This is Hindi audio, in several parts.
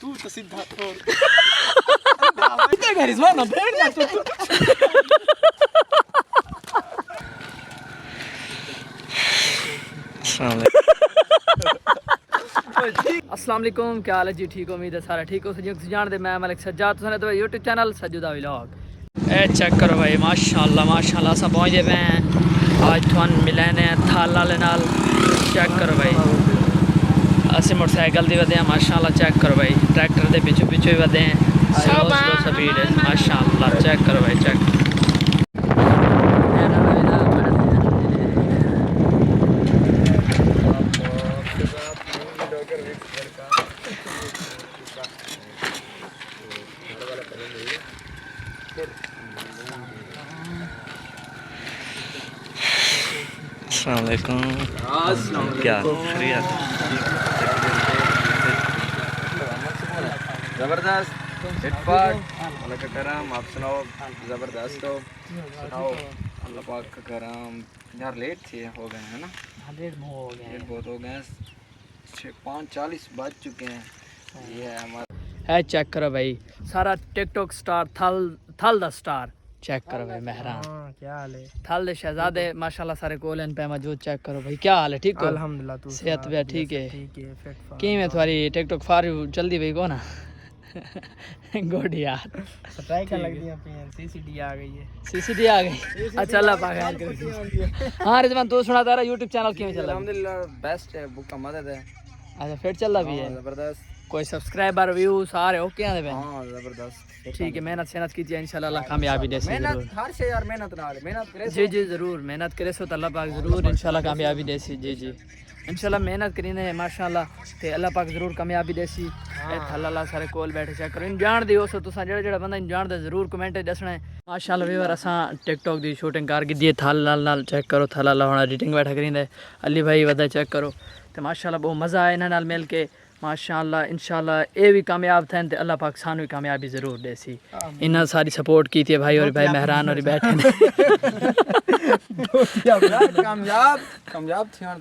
तू तो सीधा छोड़ इतने करिश्मा ना बैठ जा तू अस्सलाम वालेकुम, क्या हाल है जी? ठीक हो? उम्मीद है सारा ठीक हो। सजी जान दे मैं मलिक सज्जाद तुसें तो यूट्यूब चैनल सज्जू दा व्लॉग। ए चेक करो भाई, माशाल्लाह माशाल्लाह अस पहुंचे पे हैं आज थुआन मिले ने थाल वाले नाल। चेक करो भाई, अस मोटरसाइकिल दी वधे हैं माशाल्लाह। चेक करो भाई, ट्रैक्टर दे पिछू पिछू ही वधे हैं, स्लो स्पीड है माशाल्लाह। चेक करो भाई, चेक अस्सलाम वालेकुम। क्या खैरियत? जबरदस्त हिटपाट अल्लाह का करम। आप सुनाओ? जबरदस्त हो, सुनाओ? अल्लाह पाक का करम। यार लेट थे हो गए हैं ना, लेट बहुत हो गए, 5:40 बज चुके हैं। ये है हमारा है। चेक करो भाई, सारा टिकटॉक स्टार थल दा स्टार। चेक करो भाई मेहरान, क्या हाल है? थल दे शहजादे माशाल्लाह सारे कोलन पे मौजूद। चेक करो भाई, क्या हाल है? ठीक हो? अल्हम्दुलिल्लाह। तू सेहत भी ठीक है? फिट कि मैं तुम्हारी टिकटॉक फारू जल्दी भाई को ना गुड यार। स्ट्राइक लग दी पे सीसीडी आ गई है। सीसीडी आ गई? अच्छा अल्लाह पाक खैर करे। हां रिजवान तू सुना, तारा YouTube चैनल क्यों चल रहा है? अल्हम्दुलिल्लाह बेस्ट है, बुक का मदद है। अच्छा फिर चल रहा भी है? जबरदस्त। कोई सब्सक्राइबर व्यू सारे ओके आंदे पे? हां जबरदस्त। ठीक है, मेहनत सेहनत कीजिए, इंशाल्लाह अल्लाह कामयाबी दे। मेहनत हर शे यार, मेहनत नाल मेहनत करे। जी जी जरूर मेहनत करे सो तो अल्लाह पाक जरूर इंशाल्लाह कामयाबी देसी। जी जी इंशाल्लाह मेहनत करीने माशाल्लाह ते अल्लाह पाक जरूर कामयाबी देसी। ए थल्ला सारे कोल बैठे चेक करो, इन जान दियो सो तुसा जेड़ा जेड़ा बंदा इन जान दे जरूर कमेंट दसना है। माशाल्लाह व्यूअर असां टिकटॉक दी शूटिंग कर दी थल नाल। चेक करो थल हुण एडिटिंग बैठा करींदे अली भाई वदा। चेक करो ते माशाल्लाह बहुत मज़ा आया इन्हां नाल मिल के माशाल्लाह। इंशाल्लाह ये भी कामयाब थे तो अल्लाह पाक सानू भी कामयाबी जरूर देसी। इन्ना सारी सपोर्ट की थी भाई और भाई मेहरान और बैठे ने कामयाब कामयाब थे ना।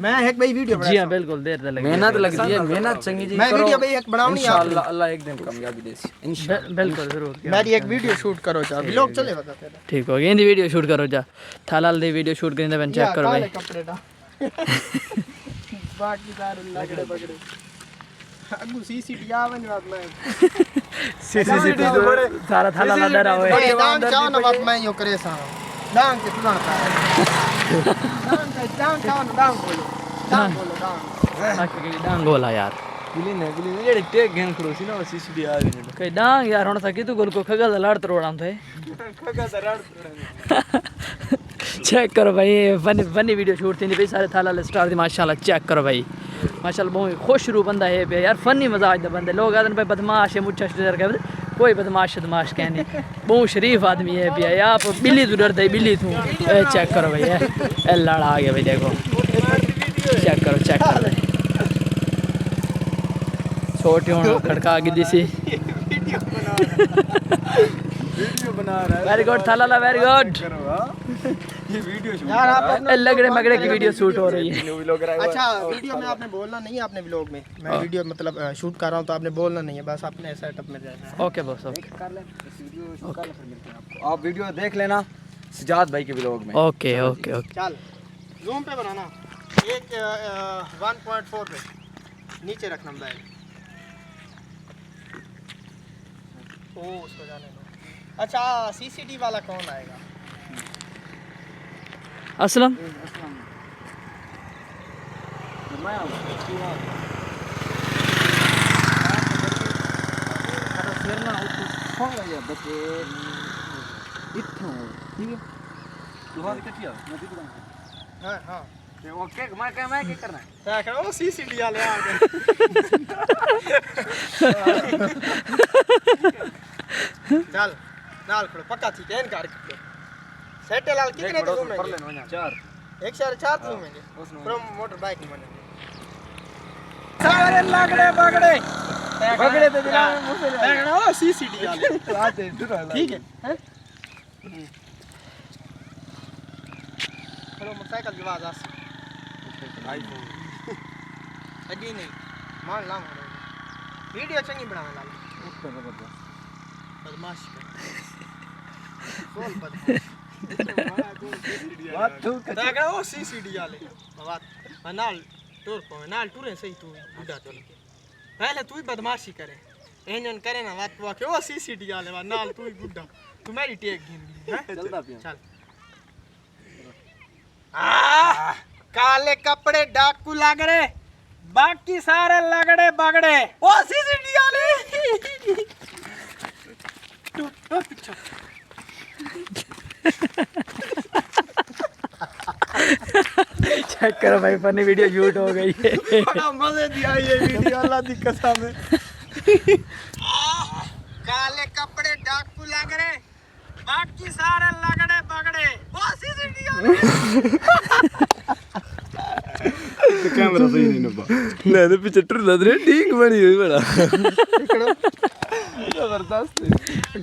मैं एक भाई वीडियो जी हां बिल्कुल देर तक लगी, मेहनत लगती है, मेहनत चंगी जी। मैं वीडियो भाई एक बनाऊंगी इंशाल्लाह, अल्लाह एक दिन कामयाबी देसी इंशाल्लाह। बिल्कुल जरूर मेरी एक वीडियो शूट करो जा, व्लॉग चले बता तेरा। ठीक हो गई इंदी वीडियो शूट करो जा, थालाल दी वीडियो शूट करिंदे बन। चेक करो भाई कपड़े दा बाकी सारे लगड़े पगड़े अगू सीसीटी आवन बात में सीसीटी सारा थाला ला डरा होए डांग चाव ना बात मैं यो करे सा डांग के तुरंत डांग चाव ना डांग बोलो डांग डांग बोला यार गिली ने जेडी टेक गेन करो सी ना सीसीटी आ गई कई डांग यार हुन सकी तू गोल को खगा दा लड़ तरोड़ा थे खगा दा लड़ चेक करो भाई, फनी वीडियो शूट थी भाई सारे थाला स्टार दी माशाल्लाह। चेक करो भाई माशाल्लाह बहुत खुश रू बंदा है पे यार, फनी मजाज दा बंदे। लोग आदन भाई बदमाश है मुच्छा शुगर कर, कोई बदमाश बदमाश कहनी बहुत शरीफ आदमी है पे यार। बिल्ली तू डरदा बिल्ली तू। चेक करो भाई ए लड़ा आ गया भाई, देखो चेक करो चेक करो भाई। छोटी हूं खड़का गिद्दी सी वीडियो बना रहा है। वेरी गुड थाला वेरी गुड। ये वीडियो शूट यार आप लगड़े मगड़े की वीडियो शूट हो रही है। अच्छा वीडियो में आपने बोलना नहीं है, आपने व्लॉग में मैं वीडियो मतलब शूट कर रहा हूं तो आपने बोलना नहीं है, बस अपने सेटअप में रहना है। ओके बॉस ओके कर ले इस वीडियो शूट कर ले, फिर मिलते हैं आपको। आप वीडियो देख लेना सजाद भाई के व्लॉग में। ओके ओके ओके चल जूम पे बनाना, एक 1.4 पे नीचे रखना बैग। ओ उसको जाने दो। अच्छा सीसीटी वाला कौन आएगा? असलम हाँ हाँ ओके मैं क्या करना है क्या वो सीसीटी वाले आ गए। चल नाल खड़ो पक्का ठीक है इनकार करते सेट लाल कितने तो घूमेंगे? 4 1.4 घूमेंगे फ्रॉम मोटर बाइक में बने सारे लगड़े बगड़े बगड़े तो बिना मुझे लगना वो सीसीटी वाले आते ठीक है हैं। चलो मोटरसाइकिल की आवाज आ आईफोन अजी नहीं मान लाम वीडियो चंगी बनावे लाल बदमाश बोल बदमाश बात तू का ओ सीसीडी वाले बात नाल टूर पे नाल टूरे सही तू बुढ़ा चल पहले तू ही बदमाशी करे एनन करे ना बात वो के ओ सीसीडी वाले नाल तू ही बुढ़ा तू मेरी टेक गिन हैं चलदा पिया चल काले कपड़े डाकू लग रहे बाकी सारे लगड़े बगड़े ओ सीसीडी वाले टू पीछे चेक करो भाई फनी वीडियो शूट हो गई है बड़ा मजे दिया ये वीडियो अल्लाह दी कसम है काले कपड़े डाकू लग रहे बाकी सारे लगड़े बगड़े ओ सीसीडी वाले कैमरा सही नहीं नब्बा ले दे पीछे टुर लग रही ठीक बनी हुई बड़ा जबरदस्त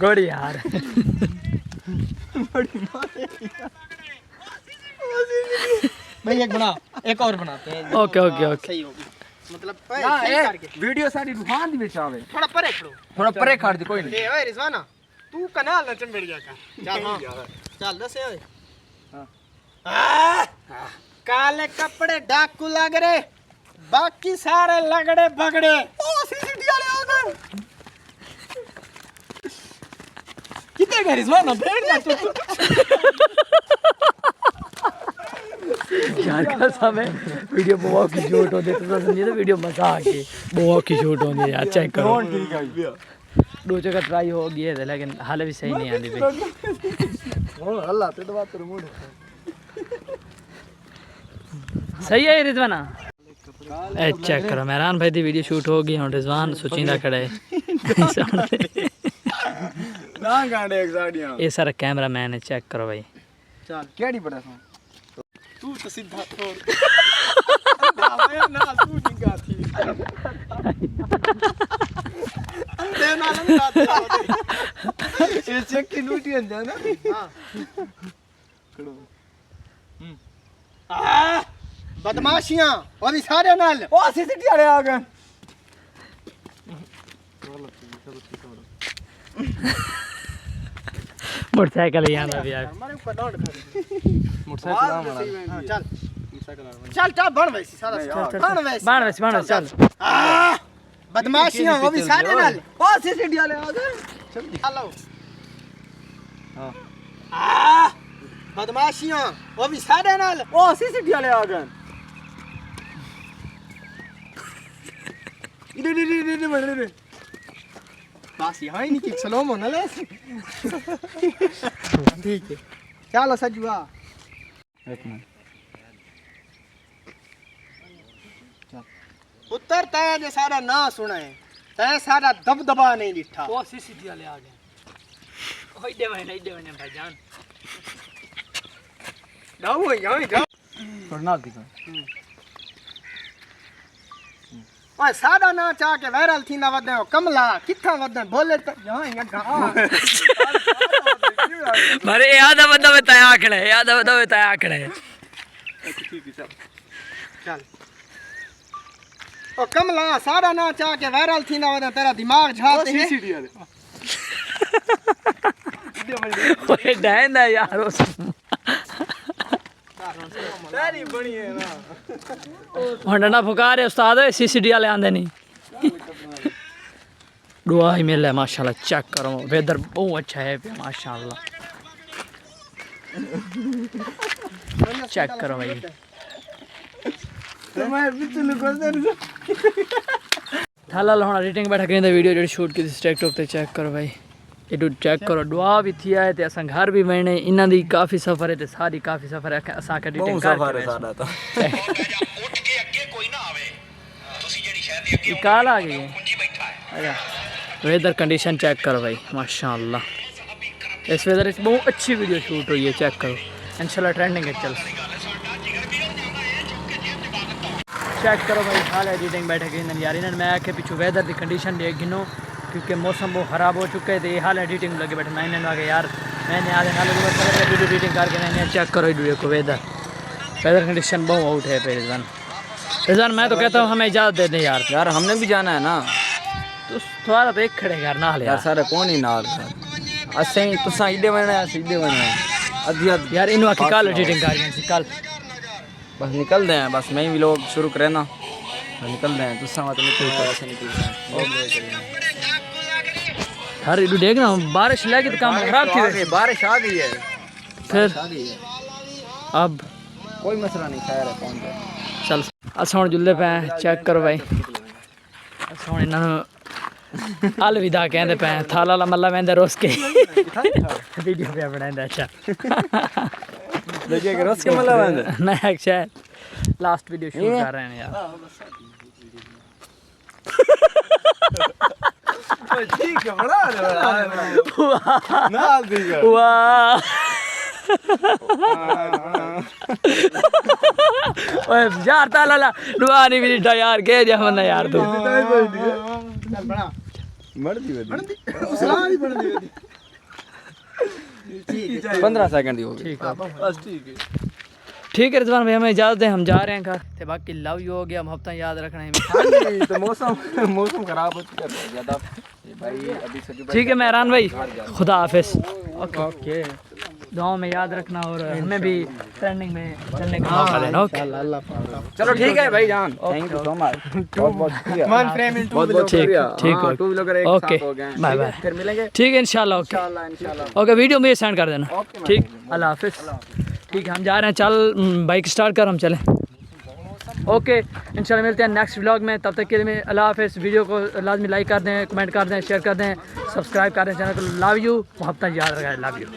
गोड़ी यार बड़ी मारे भाई एक बना एक और बनाते हैं ओके ओके ओके सही होगी मतलब वीडियो सारी रूहान दी विच आवे थोड़ा परे खड़ो थोड़ा परे खड़ दे कोई नहीं ए ओए रिजवाना तू कनाल न चंबड़ गया का चल हां चल दस ओए हां काले कपड़े डाकू लग रहे बाकी सारे लगड़े बगड़े ओ सीसीडी वाले आ गए कितने का रिजवाना बैठ जा तू यार कसम है वीडियो बहुत की शूट होती तो समझिए तो वीडियो मजाक है बहुत की शूट होती है यार चेक करो ठीक है दो जगह ट्राई हो गई है लेकिन हाल भी सही नहीं आती भाई ओ अल्लाह ते तो बात कर मूड सही है रिजवाना ए चेक करो मेहरान भाई दी वीडियो शूट हो गई और रिजवान सुचिंदा खड़ा है ना गाड़े एक साड़ियां ये सारा कैमरा मैन है चेक करो भाई चल केड़ी बड़ा सा तू तो सीधा छोड़ ना ना तू निगाह थी ते ना ना ये चेक की नोटी अंजा ना हां खड़ो बदमाशियां और भी सारे नाल ओ सीसीटी वाले आ गए मोटरसाइकिल यहाँ भी यार हमारे ऊपर डाउन कर मोटरसाइकिल आ मारा हां चल चल चल बन वैसी सारा बन वैसी बाण वैसे चल बदमाशियां वो भी सारे नाल ओ सीसीडी वाले आ गए चलो हां बदमाशियां वो भी सारे नाल ओ सीसीटी वाले आ गए इधर बन रे बस यहाँ ही नहीं कि स्लो मोन ले ठीक है चलो सजुआ एक मिनट उत्तर तय जे सारा ना सुने तय सारा दबदबा नहीं दिठा ओ सीसीटी वाले आ गए ओए दे बने भाईजान जाओ यहाँ जाओ करना दिखा ओए सारा ना चाह के वायरल थी ना वदे कमला किथा वदे बोले तो यहाँ ही गा मारे याद बंदा बताया आखड़े याद बंदा बताया आखड़े ठीक है चल ओ कमला सारा ना चाह के वायरल थी ना वदे तेरा दिमाग झाते है सीसीटी वाले ओए डाइन है यार उस सारी बनी है ना हंडना फुका रहे उस्ताद सीसीडी वाले आंदे नहीं दुआ ही मिल है माशाल्लाह चेक करो वेदर बहुत अच्छा है माशाल्लाह चेक करो भाई तुम्हारे पिछले कर दे थाला होना रेटिंग बैठा करें वीडियो जो शूट की टिकटॉक पे चेक करो भाई ये चेक करो दुआ भी थी है ते असा घर भी वने इना दी काफी सफर है ते सारी काफी सफर है असा का रेटिंग कर सफर है सारा तो उठ के अगे कोई ना आवे ਤੁਸੀਂ ਜਿਹੜੀ ਸ਼ਹਿਰ ਦੇ ਅੱਗੇ काल आ गई है ਕੁੰਜੀ ਬੈਠਾ ਹੈ अच्छा वेदर कंडीशन चेक करो भाई माशाल्लाह इस वेदर में बहुत अच्छी वीडियो शूट हुई है चेक करो इंशाल्लाह ट्रेंडिंग है चल चेक करो भाई हाल एडिटिंग बैठे गई यार इन्होंने मैं आके पीछे वेदर की कंडीशन देख गिनो क्योंकि मौसम बहुत ख़राब हो चुका है तो ये हाल एडिटिंग लगे बैठे मैं इन्होंने आगे यार मैंने आधे नाले वीडियो एडिटिंग करके मैंने चेक करो वीडियो को वेदर कंडीशन बहुत आउट है पे रिजवान मैं तो कहता हूँ हमें इजाज़त दे दें यार यार हमने भी जाना है ना तुम्हारा तो एक खड़े घर ना ले यार सारे कौन ही नाल असें तुसां इडे वणा सीधे वणा अधी यार इन्हों आखी कल एडिटिंग कर रही थी कल बस निकलते हैं बस मैं भी लोग शुरू करें ना निकलते हैं तुसां तो निकल ऐसे निकलते हैं यार इधर देखना बारिश लगी तो काम खराब थी बारिश आ गई है फिर आ गई है अब कोई मसला नहीं खैर है कौन है चल अस हुण जुल्ले पे चेक करो भाई अस हुण इन्हों अलविदा कहते पे थाला ला मल्ला वेंदा रोस के वीडियो पे बनांदा अच्छा देखिए कि रोज के मतलब है नया शायद लास्ट वीडियो शूट कर रहे हैं यार ठीक है बड़ा नाल दी वाह ओए यार ताला ला रुआनी भी डा यार के जा बंदा यार तू चल बना मर्दी सलाह नहीं बन दी 15 सेकंड ही हो गए ठीक है बस ठीक है ठीक है रिजवान भाई हमें इजाजत दें हम जा रहे हैं घर ते बाकी लव यू हो गया मोहब्बत याद रखना है तो मौसम खराब हो चुका है ज्यादा भाई अभी से ठीक है मेहरान भाई खुदा हाफिज ओके दुआओं में याद रखना और हमें भी ट्रेंडिंग में चलने का मौका देना ओके चलो ठीक है भाई जान थैंक यू सो मच बहुत बहुत शुक्रिया वन फ्रेम इन टू बहुत बहुत शुक्रिया ठीक हाँ, टू व्लॉगर एक ओके साथ हो गए हैं बाय ठीक है, बाय फिर मिलेंगे ठीक है इंशाल्लाह ओके इंशाल्लाह ओके वीडियो मुझे सेंड कर देना ओके, ठीक अल्लाह हाफिज ठीक है हम जा रहे हैं चल बाइक स्टार्ट कर हम चलें ओके इंशाल्लाह मिलते हैं नेक्स्ट व्लॉग में तब तक के लिए अल्लाह हाफिज वीडियो को लाजमी लाइक कर दें कमेंट कर दें शेयर कर दें सब्सक्राइब कर दें चैनल को लव यू मोहब्बत याद रखें लव यू